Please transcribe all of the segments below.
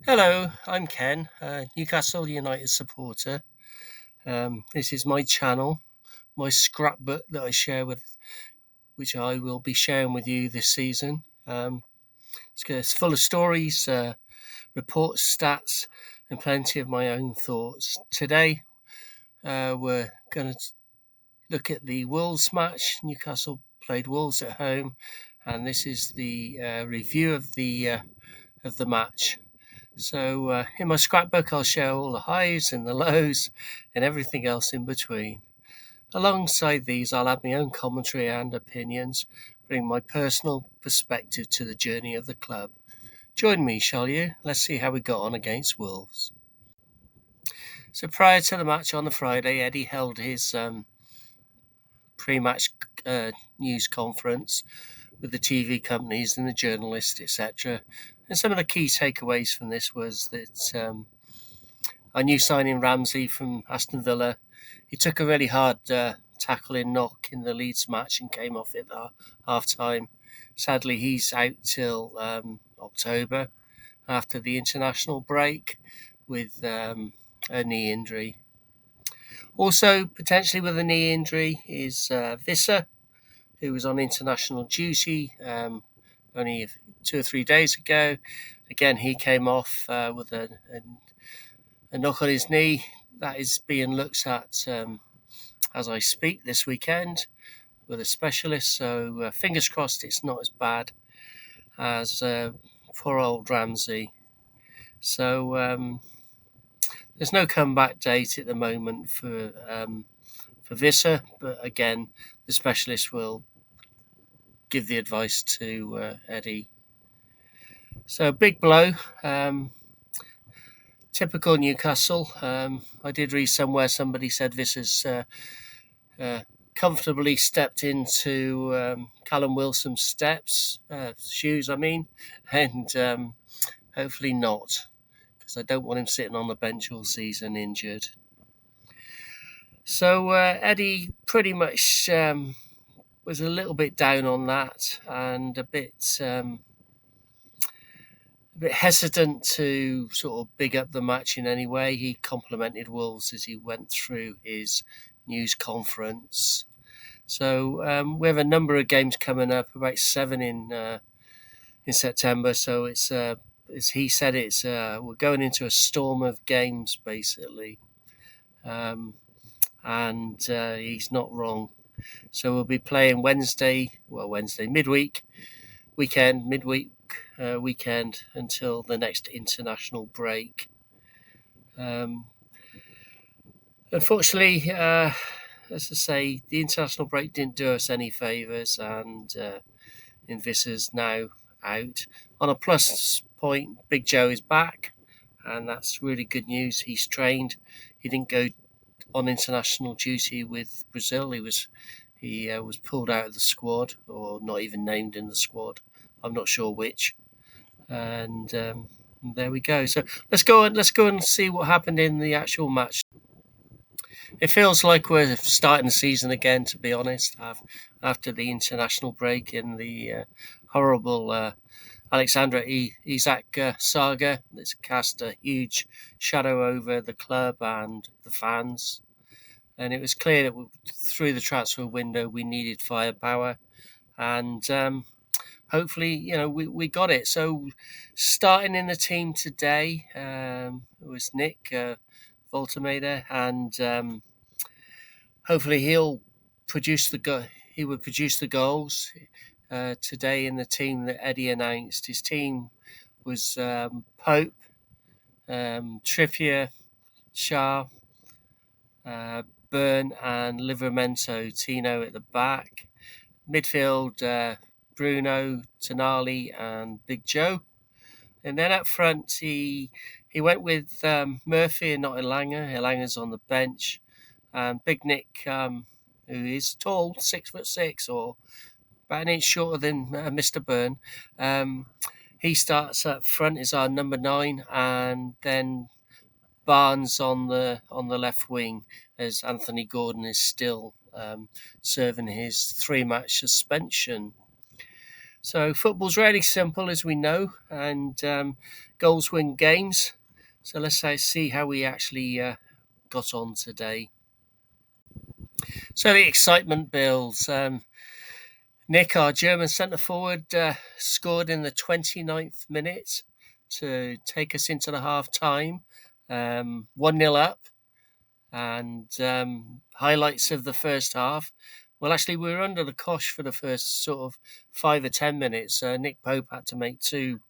Hello, I'm Ken, Newcastle United supporter. This is my channel, my scrapbook that I share with, which I will be sharing with you this season. It's full of stories, reports, stats, and plenty of my own thoughts. Today, we're going to look at the Wolves match. Newcastle played Wolves at home, and this is the review of the match. So, in my scrapbook, I'll share all the highs and the lows and everything else in between. Alongside these, I'll add my own commentary and opinions, bring my personal perspective to the journey of the club. Join me, shall you? Let's see how we got on against Wolves. So, prior to the match on the Friday, Eddie held his pre-match news conference with the TV companies and the journalists, etc. And some of the key takeaways from this was that our new signing Ramsey from Aston Villa, he took a really hard tackling knock in the Leeds match and came off at half time. Sadly, he's out till October after the international break with a knee injury. Also, potentially with a knee injury is Visser, who was on international duty only 2 or 3 days ago. Again, he came off with a knock on his knee. That is being looked at as I speak this weekend with a specialist. So fingers crossed it's not as bad as poor old Ramsey. So there's no comeback date at the moment for Visser, but again, the specialist will give the advice to Eddie. So big blow. Typical Newcastle. I did read somewhere somebody said Visser's comfortably stepped into Callum Wilson's shoes, and hopefully not, because I don't want him sitting on the bench all season injured. So Eddie pretty much was a little bit down on that and a bit hesitant to sort of big up the match in any way. He complimented Wolves as he went through his news conference. So we have a number of games coming up, about 7 in September. So it's as he said, we're going into a storm of games basically, and he's not wrong. So we'll be playing Wednesday midweek, midweek weekend until the next international break. Unfortunately, as I say, the international break didn't do us any favours, and Visser's now out. On a plus point, Big Joe is back, and that's really good news. He's trained. He didn't go on international duty with Brazil. He was pulled out of the squad, or not even named in the squad. I'm not sure which. And there we go. So let's go and see what happened in the actual match. It feels like we're starting the season again, to be honest, after the international break in the horrible Alexandra Isak saga that's cast a huge shadow over the club and the fans. And it was clear that through the transfer window we needed firepower, and hopefully, we got it. So starting in the team today was Nick Voltemeda, and hopefully he would produce the goals today in the team that Eddie announced. His team was Pope, Trippier, Shah, Byrne and Livramento, Tino at the back. Midfield, Bruno, Tonali and Big Joe. And then up front, he went with Murphy and not Elanga. Elanga's on the bench. Big Nick, who is tall, 6'6", or about an inch shorter than Mr. Byrne. He starts up front as our number 9, and then Barnes on the left wing, as Anthony Gordon is still serving his 3-match suspension. So football's really simple, as we know, and goals win games. So let's see how we actually got on today. So the excitement builds. Nick, our German centre forward, scored in the 29th minute to take us into the half time, 1-0 up. And highlights of the first half. Well, actually, we were under the cosh for the first sort of 5 or 10 minutes. Nick Pope had to make 2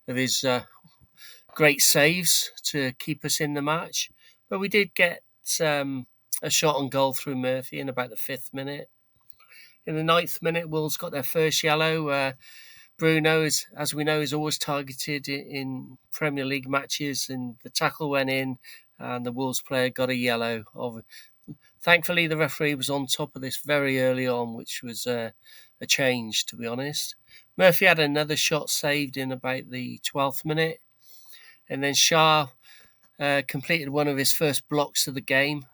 of his great saves to keep us in the match. But we did get a shot on goal through Murphy in about the 5th minute. In the 9th minute, Wolves got their first yellow. Bruno, as we know, is always targeted in Premier League matches, and the tackle went in, and the Wolves player got a yellow. Thankfully, the referee was on top of this very early on, which was a change, to be honest. Murphy had another shot saved in about the 12th minute, and then Shah completed one of his first blocks of the game,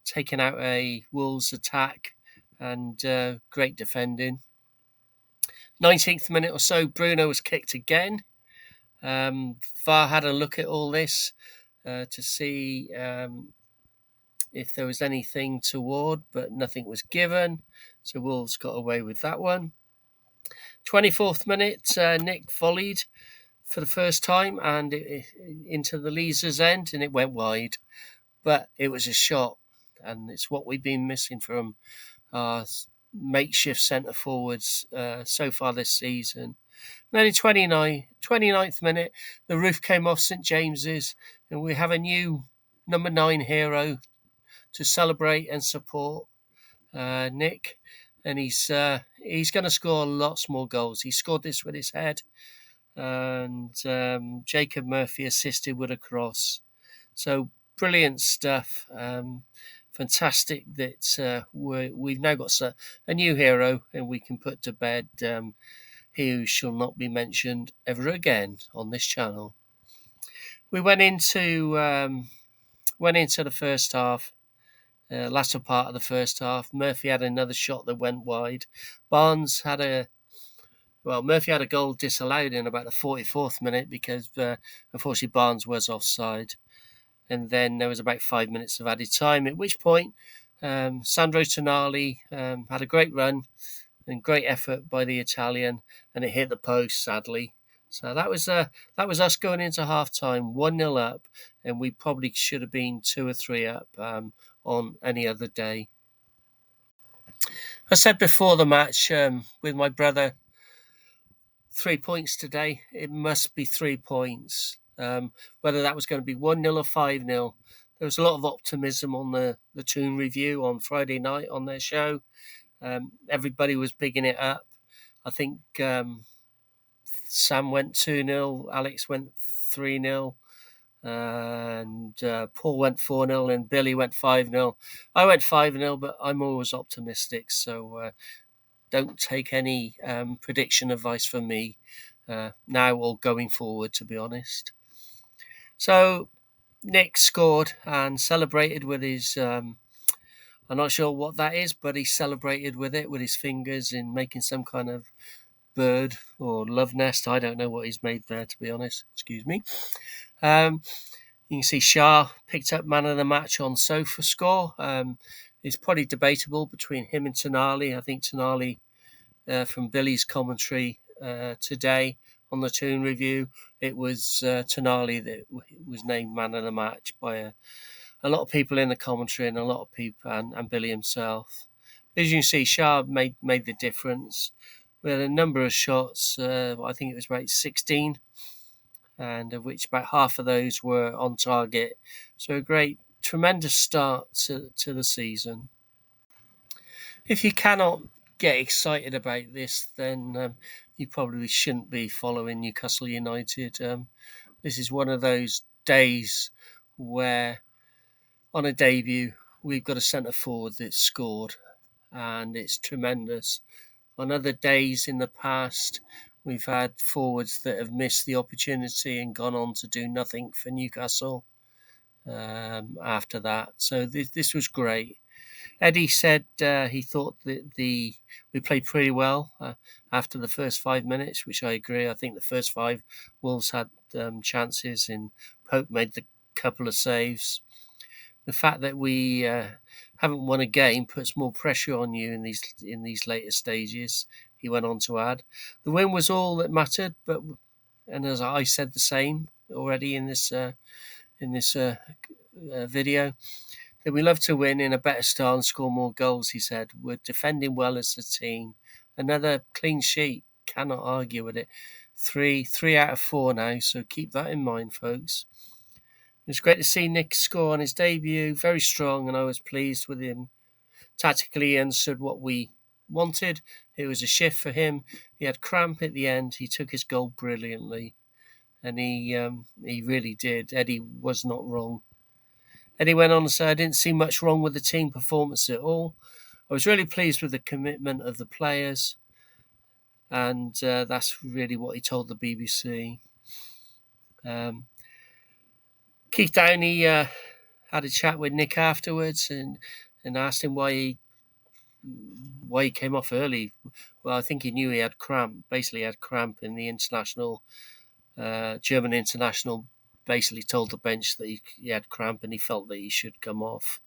taking out a Wolves attack, and great defending. 19th minute or so, Bruno was kicked again. VAR had a look at all this to see if there was anything toward, but nothing was given. So Wolves got away with that one. 24th minute, Nick volleyed for the first time and into the Leazer's end, and it went wide. But it was a shot, and it's what we've been missing from our makeshift centre forwards so far this season. And then in 29th minute, the roof came off St James's, and we have a new number 9 hero to celebrate and support, Nick. And he's going to score lots more goals. He scored this with his head, and Jacob Murphy assisted with a cross. So brilliant stuff. Fantastic that we've now got a new hero, and we can put to bed he who shall not be mentioned ever again on this channel. We went into the first half, latter part of the first half. Murphy had another shot that went wide. Murphy had a goal disallowed in about the 44th minute because unfortunately Barnes was offside. And then there was about 5 minutes of added time, at which point Sandro Tonali had a great run and great effort by the Italian, and it hit the post, sadly. So that was us going into half-time, 1-0 up, and we probably should have been 2 or 3 up on any other day. I said before the match with my brother, 3 points today. It must be 3 points. Whether that was going to be 1-0 or 5-0. There was a lot of optimism on the Toon review on Friday night on their show. Everybody was bigging it up. I think Sam went 2-0, Alex went 3-0, and Paul went 4-0, and Billy went 5-0. I went 5-0, but I'm always optimistic, so don't take any prediction advice from me now or going forward, to be honest. So Nick scored and celebrated with his, I'm not sure what that is, but he celebrated with it with his fingers in making some kind of bird or love nest. I don't know what he's made there, to be honest. Excuse me. You can see Shah picked up man of the match on SofaScore. It's probably debatable between him and Tonali. I think Tonali, from Billy's commentary today on the Toon review, it was Tonali that was named man of the match by a lot of people in the commentary and a lot of people and Billy himself. As you can see, Shah made the difference. We had a number of shots. I think it was about 16, and of which about half of those were on target. So a tremendous start to the season. If you cannot get excited about this, then you probably shouldn't be following Newcastle United. This is one of those days where, on a debut, we've got a centre forward that's scored, and it's tremendous. On other days in the past, we've had forwards that have missed the opportunity and gone on to do nothing for Newcastle after that. So this was great. Eddie said he thought that we played pretty well after the first 5 minutes, which I agree. I think the first five Wolves had chances, and Pope made the couple of saves. The fact that we haven't won a game puts more pressure on you in these later stages. He went on to add, the win was all that mattered, and as I said the same already in this video, that we love to win in a better style and score more goals. He said we're defending well as a team. Another clean sheet, cannot argue with it. Three out of 4 now, so keep that in mind, folks. It was great to see Nick score on his debut, very strong, and I was pleased with him. Tactically, he answered what we wanted. It was a shift for him. He had cramp at the end. He took his goal brilliantly, and he really did. Eddie was not wrong. Eddie went on to say, I didn't see much wrong with the team performance at all. I was really pleased with the commitment of the players, and that's really what he told the BBC. Keith Downey had a chat with Nick afterwards and asked him why he came off early. Well, I think he knew he had cramp. Basically, he had cramp in the international. German international basically told the bench that he had cramp and he felt that he should come off.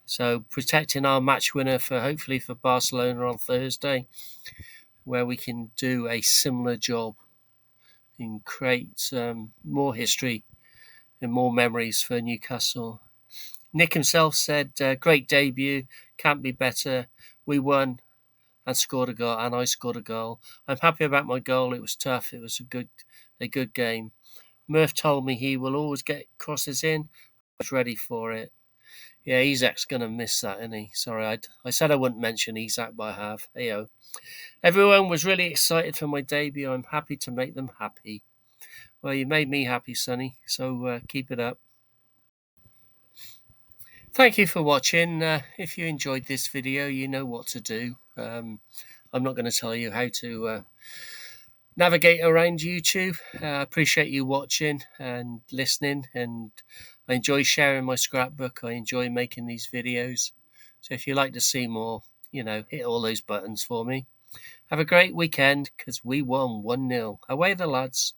So protecting our match winner hopefully for Barcelona on Thursday, where we can do a similar job and create more history and more memories for Newcastle. Nick himself said, great debut, can't be better. We won and scored a goal, and I scored a goal. I'm happy about my goal. It was tough. It was a good game. Murph told me he will always get crosses in. I was ready for it. Yeah, Isak's going to miss that, isn't he? Sorry, I said I wouldn't mention Isak, but I have. Heyo. Everyone was really excited for my debut. I'm happy to make them happy. Well, you made me happy, Sonny, so keep it up. Thank you for watching. If you enjoyed this video, you know what to do. I'm not going to tell you how to navigate around YouTube. I appreciate you watching and listening, and I enjoy sharing my scrapbook. I enjoy making these videos. So if you'd like to see more, hit all those buttons for me. Have a great weekend, because we won 1-0. Away the lads.